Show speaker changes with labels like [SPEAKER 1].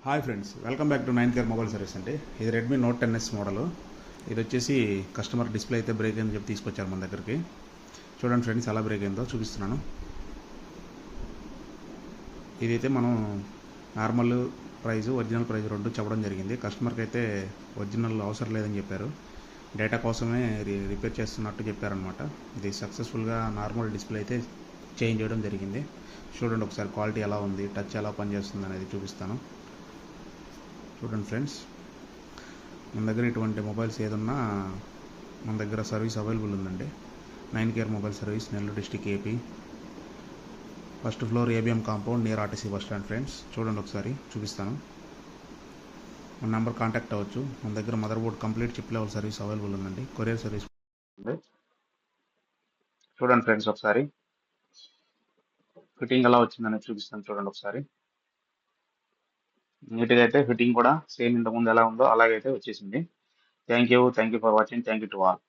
[SPEAKER 1] Hi friends, welcome back to 9 care mobile service అండి. ఇది Redmi note 10s model. ఇది వచ్చేసి కస్టమర్ డిస్ప్లే అయితే బ్రేక్ అయిందని చెప్పి తీసుకొచ్చారు మన దగ్గరికి. చూడండి ఫ్రెండ్స్, ఎలా బ్రేక్ అయిందో చూపిస్తున్నాను. ఇదైతే మనం నార్మల్ ప్రైస్, ఒరిజినల్ ప్రైస్ రెండు చెప్పడం జరిగింది. కస్టమర్కి అయితే ఒరిజినల్ అవసరం లేదని చెప్పారు. డేటా కోసమే రిపేర్ చేస్తున్నట్టు చెప్పారనమాట. ఇది సక్సెస్ఫుల్గా నార్మల్ డిస్ప్లే అయితే చేంజ్ చేయడం జరిగింది. చూడండి ఒకసారి క్వాలిటీ ఎలా ఉంది, టచ్ ఎలా పనిచేస్తుంది అనేది చూపిస్తాను. చూడండి ఫ్రెండ్స్, మన దగ్గర ఇటువంటి మొబైల్స్ ఏదన్నా మన దగ్గర సర్వీస్ అవైలబుల్ ఉందండి. 9 care mobile service, Nellore district, AP. First floor, ABM compound, near RTC bus stand. Friends చూడండి, ఒకసారి చూపిస్తాను. మన నెంబర్ కాంటాక్ట్ అవ్వచ్చు. మన దగ్గర mother board complete chip level service available ఉందండి. కొరియర్ సర్వీస్ ఉంది. చూడండి ఫ్రెండ్స్, ఒకసారి ఫిట్టింగ్ ఎలా వచ్చిందనేది చూపిస్తాను. చూడండి ఒకసారి. నీట్గా అయితే ఫిట్టింగ్ కూడా సేమ్ ఇంతకుముందు ఎలా ఉందో అలాగైతే వచ్చేసింది. Thank you for watching. Thank you to all.